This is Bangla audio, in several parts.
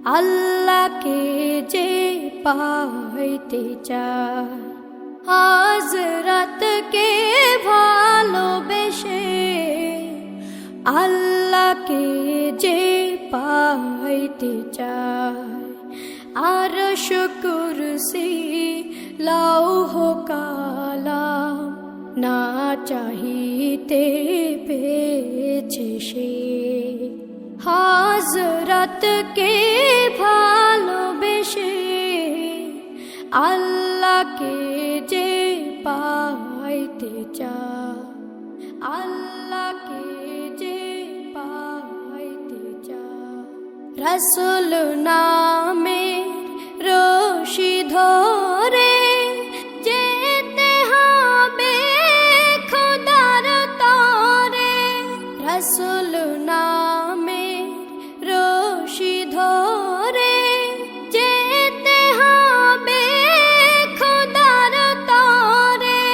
আল্লাহকে যে পাইতে চায়, হযরতকে ভালোবেসে আল্লাহকে যে পাইতে চায়, আরশ কুরসি লৌহ কালাম না চাহিতে পেয়েছে সে। হযরতকে ভালোবেসে আল্লাহকে যে পাইতে চায়, আল্লাহকে যে পাইতে চায়। রাসূল নামের রশি ধরে যেতে হবে খোদার তরে, রাসূল নামের রশি ধরে যেতে হবে খোদার তরে।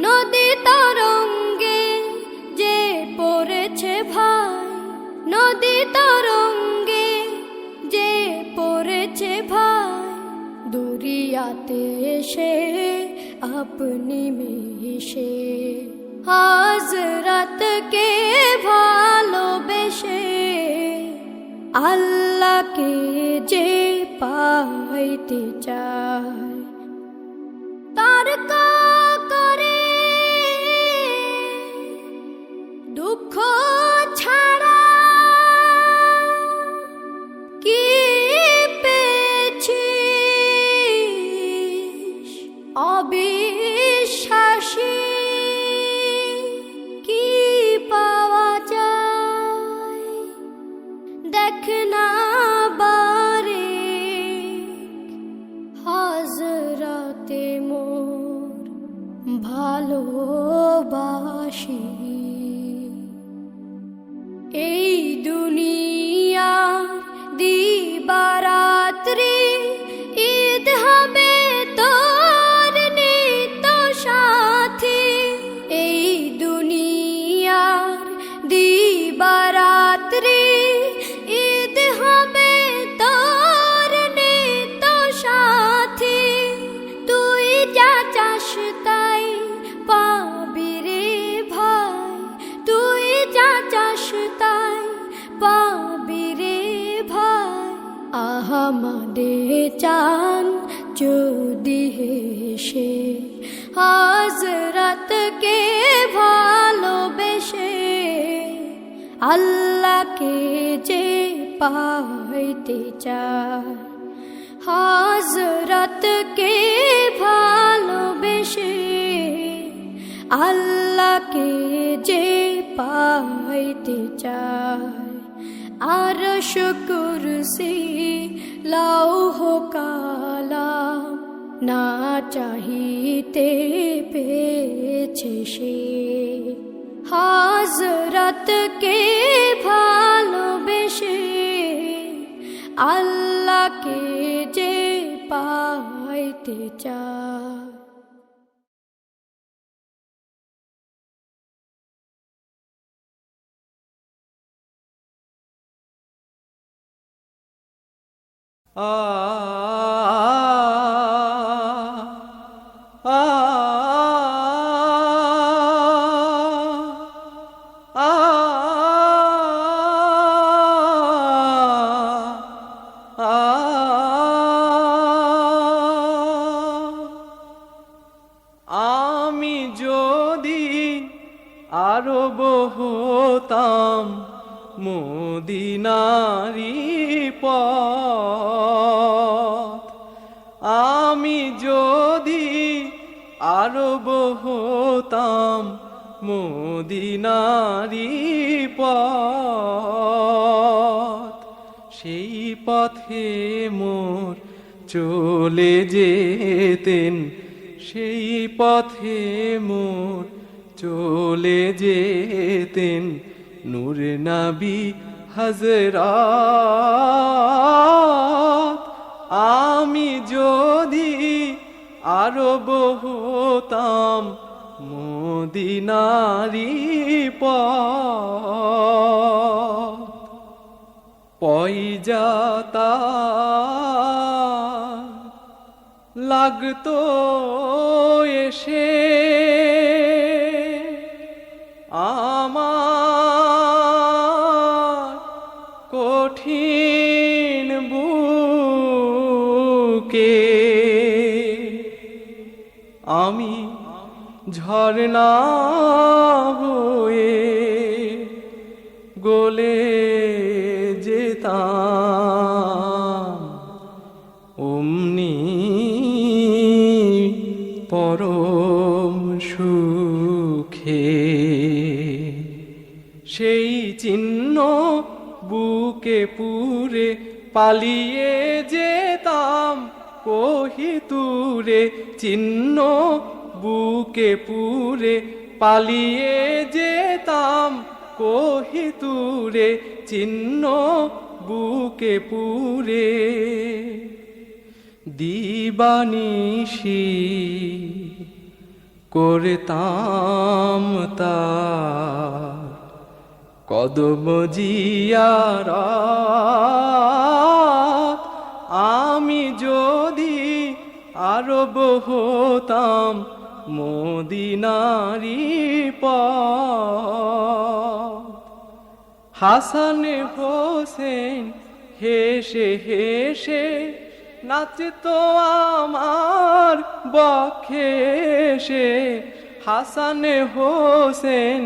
নদী তরঙ্গে যে পড়েছে ভাই, নদী তরঙ্গে যে পড়েছে ভাই, দুরিয়াতে সে আপনি মিশে। হযরতকে ভালোবেসে আল্লাহকে যে পাইতে চায়, তর্ক করে দুঃখ ছাড়া কি পেয়েছিস, অবিশ্বাসী কি পাওয়া যায়, দেখ না বারে হযরতে মোর ভালোবাসি। এই দুনিয়ার দিবারাত্রি ঈদ হবে তোর নিত্য সাথী। এই দুনিয়ার দিবারাত্রি ঈদ হবে তোর নিত্য সাথী। তুই যা চাস তাই পাবি রে ভাই, তুই যা চাস তাই পাবি রে ভাই। আহমদে চান যদি হেসে হযরতকে ভালোবেসে আল্লাহকে যে পাইতে চায়, হযরতকে ভালোবেসে আল্লাহকে যে পাইতে চায়, আরশ কুরসি লৌহ কালাম না চাহিতে পেয়েছে সে। হযরতকে ভালোবেসে আল্লাহকে যে পাইতে চায়। আমি যদি আরব হতাম মদিনারি পথ, আমি যদি আরব হতাম মদিনারি পথ, সেই পথে মোর চলে যেতেন, সেই পথে মোর চলে যেতেন নূর নবী হযরত। আমি যদি আরব হতাম মদিনারি পথ, পয়জাতা লাগতো এসে আমার কঠিন বুকে, আমি ঝরনা হয়ে গলে যেতাম অমনি পরম সুখে। সেই চিহ্ন বুকে পুরে পালিয়ে যেতাম কোহিতুরে, চিহ্ন বুকে পুরে পালিয়ে যেতাম কোহিতুরে, চিহ্ন বুকে পুরে। দিবানিশি করতাম তার কদম জিয়ারত, আমি যদি আরব হতাম মদিনারি পথ। হাসান হোসেন হেসে হেসে নাচতো আমার বক্ষে এসে, হাসান হোসেন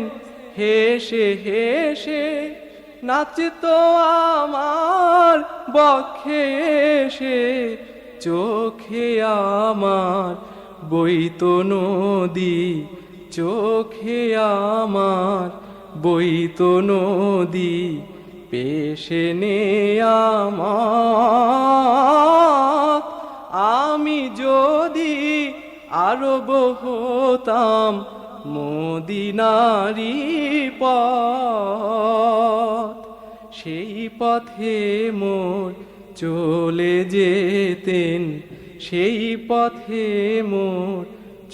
হেসে হেসে নাচতো আমার বক্ষে এসে। চোখে আমার বইতো নদী, চোখে আমার বইতো নদী, পেশে নে আমার। আমি যদি আরব হতাম মদিনারি পথ, সেই পথে মোর চলে যেতেন, সেই পথে মোর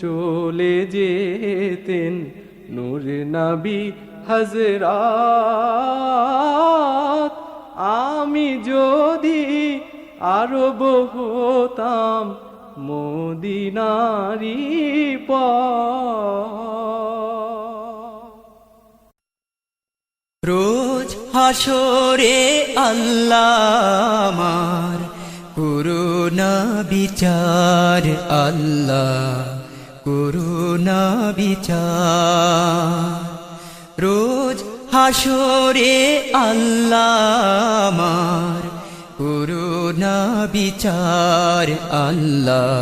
চলে যেতেন নূর নবী হযরত। আমি যদি আরব হতাম মদিনারি পথ। রোজ হাসরে আল্লাহ আমার করুণা বিচার, আল্লাহ করুণা বিচার। রোজ হাসরে আল্লাহ আমার করুণা বিচার, আল্লাহ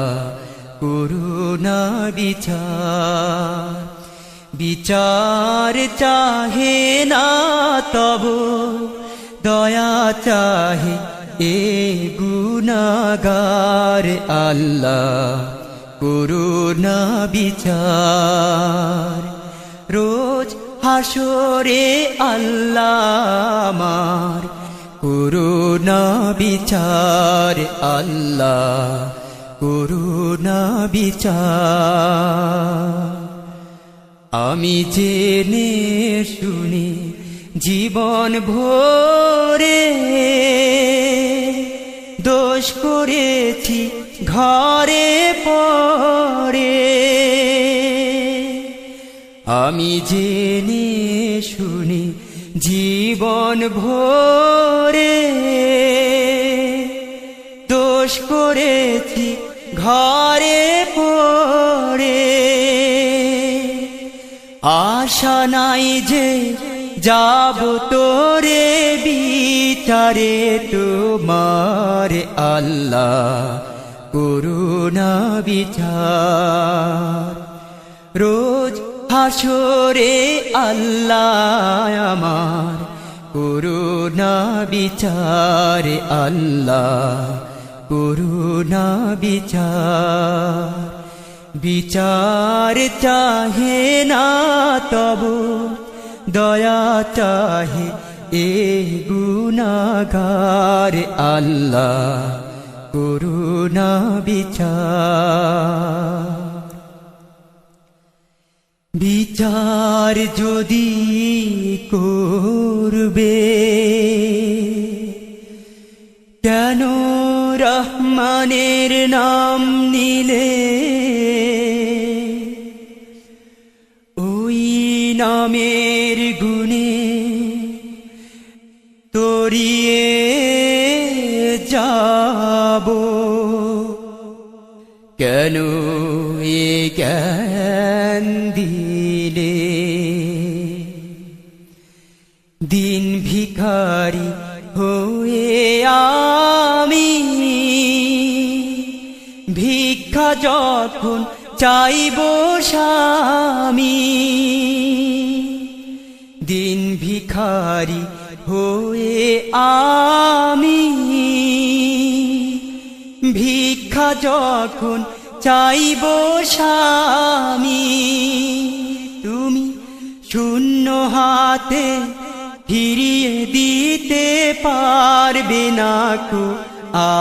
করুণা বিচার। বিচার চাহে না তব দয়া চাহে এ গুনাহগার, আল্লাহ করুণা বিচার। রোজ হাসরে আল্লাহ আমার করুণা বিচার, আল্লাহ করুণা বিচার। আমি জেনে শুনি জীবন ভরে দোষ করেছি ঘরে পরে, আমি জেনে শুনি জীবন ভরে দোষ করেছি ঘরে পরে। আশা নাই যে যাব তোরে বিচারে তোমার, আল্লাহ করুণা বিচার। রোজ হাসরে আল্লাহ আমার করুণা বিচার, আল্লাহ করুণা বিচার। বিচার চাহে না তবু দয়া চাহে এ গুনাহগার, আল্লাহ করুণা বিচার। বিচার যদি করবে কেন রহমানের নাম নিলে ওই নামের গুণে তরিয়ে যাব কেন এ জ্ঞান দিলে দিন ভিখারি হয়ে আমি ভিক্ষা যখন চাইব স্বামী দিন ভিখারি হয়ে আমি ভিক্ষা যখন চাইব স্বামী তুমি শূন্য হাতে ফিরিয়ে দিতে পারবে না কো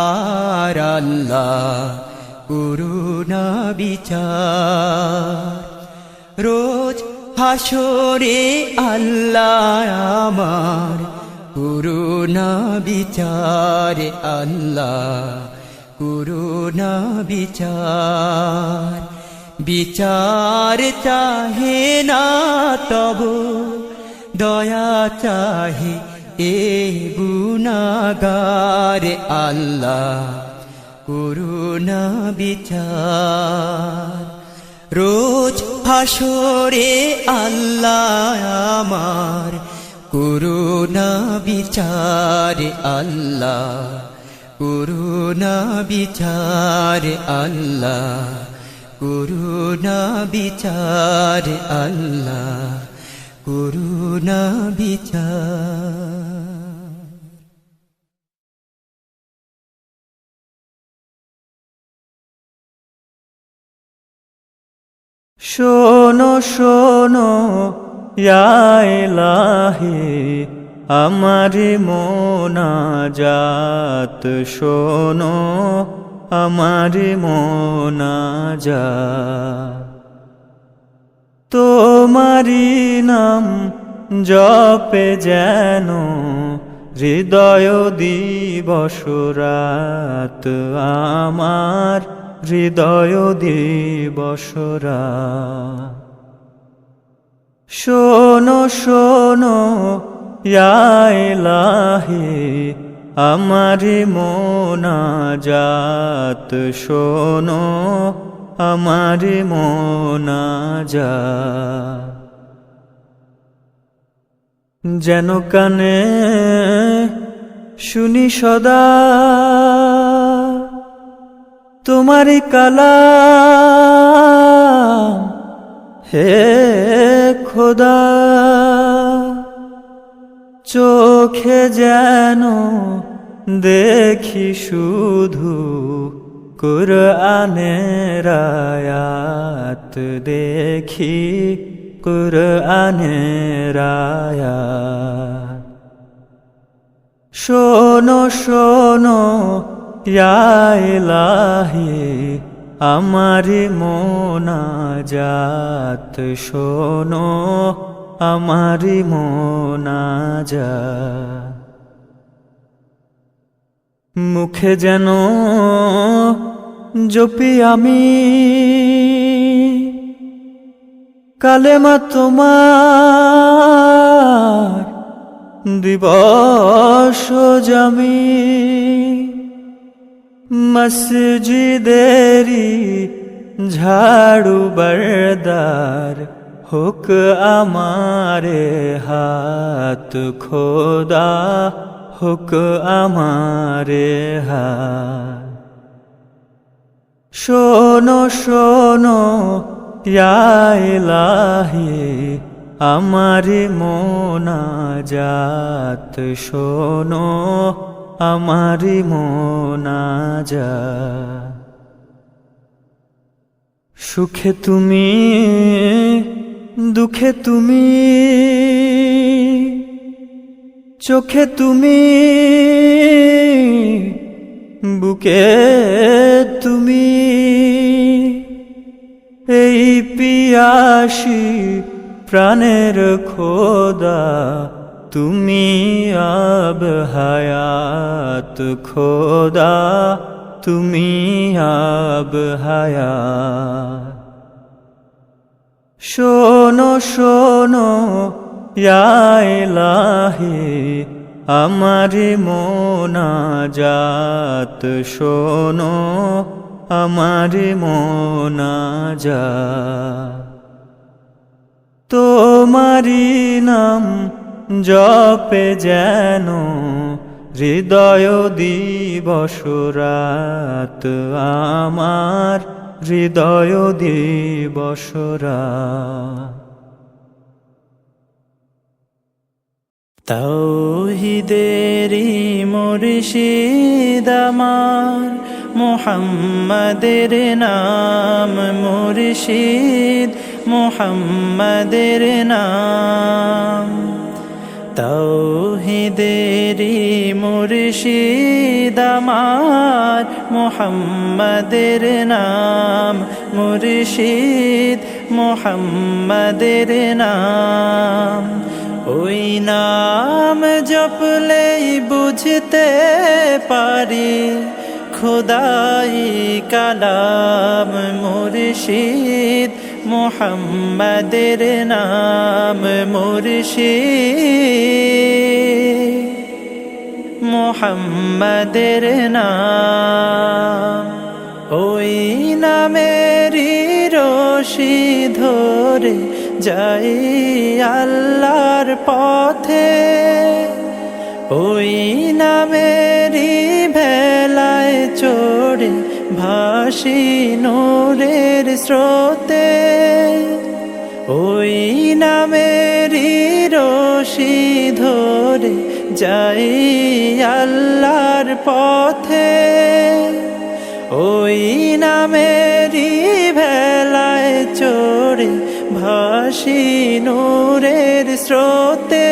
আর আল্লাহ করুণা বিচার রোজ হাসরে আল্লাহ আমার করুণা বিচার আল্লাহ করুণা বিচার বিচার চাহে না তব দয়া চাহে এ গুনাহগার আল্লাহ করুণা বিচার রোজ হাসরে আল্লাহ আমার করুণা বিচার আল্লাহ করুণা বিচার আল্লাহ করুণা বিচার আল্লাহ করুণা বিচার শোনো শোনো ইয়া ইলাহি আমার মোনাজাত শোনো আমার মোনাজাত তোমারি নাম জপে যেন হৃদয় দিবস রাত আমার হৃদয় দিবস রাত শোনো শোনো ইয়া ইলাহি আমার মোনাজাত শোনো আমার মোনাজাত যেন কানে শুনি সদা তোমারি কালাম হে খোদা চোখে যেন দেখি শুধু কুরআনের আয়াত দেখি কুরআনের আয়াত শোনো শোনো ইয়া ইলাহি আমার মোনাজাত শোনো আমার মোনাজাত মুখে যেন জপি আমি কালেমা তোমার দিবস জামি মসজিদেরি ঝাড়ু বরদার হুক আমারে হাত খোদা হুক আমারে হাত শোনো শোনো ইয়া ইলাহি আমার মোনাজাত শোনো আমার মোনাজাত সুখে তুমি দুঃখে তুমি চোখে তুমি বুকে তুমি এই পিয়াসী প্রাণের খোদা তুমি আব হায়াত খোদা, তুমি আব হায়াত। শোনো শোনো ইয়া ইলাহি আমার মোনাজাত, শোনো আমার মোনাজাত। তোমারি নাম জপে যেন হৃদয় দিবস রাত, আমার হৃদয় দিবস রাত। তাওহীদেরি মুর্শিদ আমার, মুহাম্মাদের নাম মুর্শিদ, মুহাম্মাদের নাম। তাওহীদেরি মুর্শিদ আমার, মুহাম্মাদের নাম মুর্শিদ, মুহাম্মাদের নাম। ওই নাম জপলেই বুঝতে পারি খোদাই কালাম মুর্শিদ, মুহাম্মাদের নাম মুর্শিদ, মুহাম্মাদের নাম। ওই নামেরই রশি ধরে যাই আল্লাহর পথে, ওই নামেরই ভেলায় চড়ে ভাসি নূরের স্রোতে। ওই নামেরই রশি ধরে যাই আল্লাহর পথে, ওই নামেরই ভেলায় চড়ে ভাসি নূরের স্রোতে।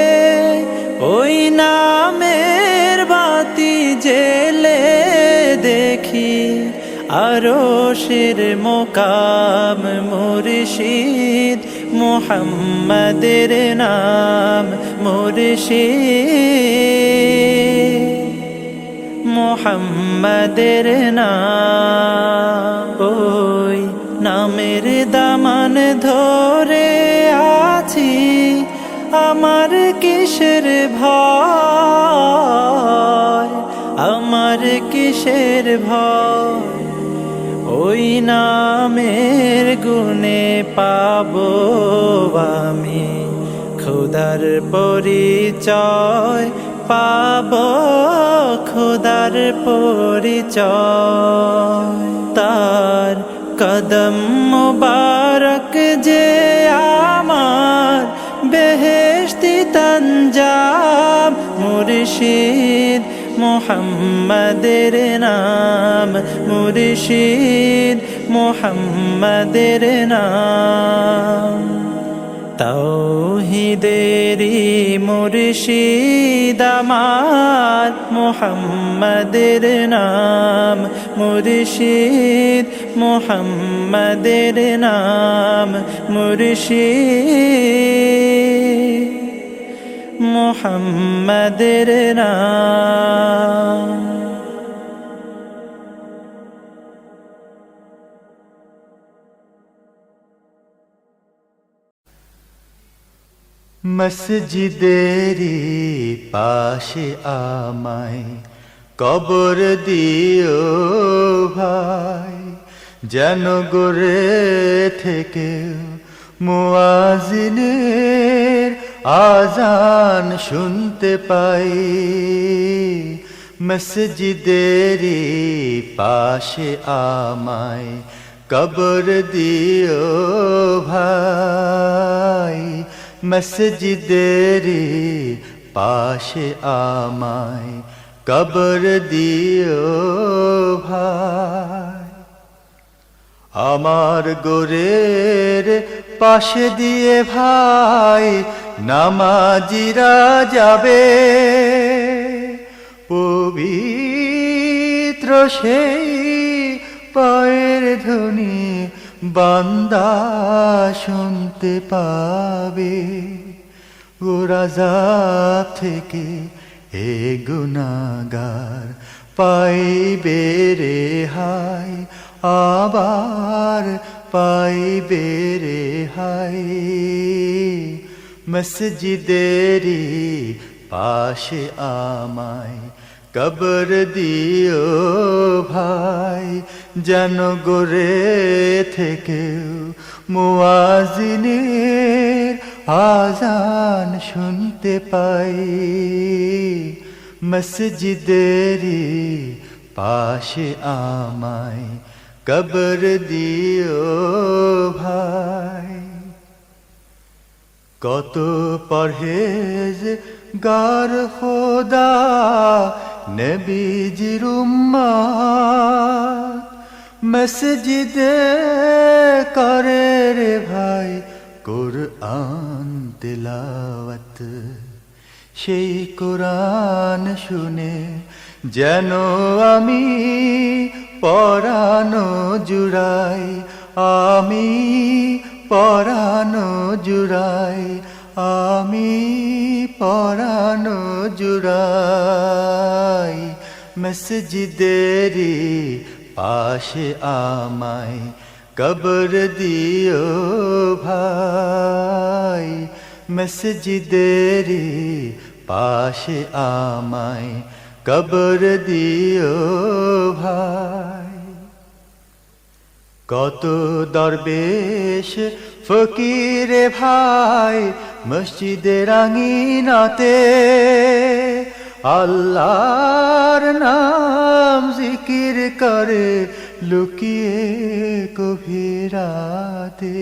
ওই নামের বাতি জেলে দেখি আরশের মোকাম মুর্শিদ, মুহাম্মাদের নাম মুর্শিদ, মুহাম্মাদের নাম। ওই নামের দামান ধরে আছি, আমার কিসের ভয়, আমার কিসের ভয়। ওই নামের গুণে পাবো আমি খোদার পরিচয়, পাবো খোদার পরিচয়। তার কদম মুবারক যে আমার বেহেশতি তঞ্জাব মুর্শিদ, মুহাম্মাদের নাম মুর্শিদ, মুহাম্মাদের নাম। তাওহীদেরি মুর্শিদ আমার, মুহাম্মাদের নাম মুর্শিদ, মুহাম্মাদের নাম মুর্শিদ, মুহাম্মাদের নাম। মসজিদেরি পাশে আমায় কবর দিও ভাই, যেন গড়ে থেকে মুয়াজ্জিনের আজান শুনতে পাই। মসজিদেরি পাশে আমায় কবর দিও ভাই, মসজিদেরি পাশে আমায় কবর দিও ভাই। আমার গোরের পাশে দিয়ে ভাই নামাজিরা যাবে, পবিত্র সেই পায়ের ধ্বনি বান্দা শুনতে পাবে। গোরাজাব থেকে হে গুনাহগার পাইবে রেহাই, আবার পাইবে রেহাই। মসজিদেরি পাশে আমায় কবর দিও ভাই, যেন গোরে থেকেও মুয়াজিনের আজান শুনতে পাই। মসজিদেরি পাশে আমায় কবর দিও ভাই। কত পরহেজ গার খোদা নবীজির উম্মত, মসজিদে করে রে ভাই কুরআন তিলাওয়াত। সেই কুরআন শুনে যেন আমি পরানো জুড়াই, আমি পরানো জুড়াই, আমি পরানো জুড়াই। মসজিদেরি পাশে আমায় কবর দিও ভাই, মসজিদেরি পাশে আমায় কবর দিও ভাই। কত দরবেশ ফকিরে ভাই মসজিদের আঙিনাতে, আল্লাহর নাম জিকির করে লুকিয়ে গভীর রাতে।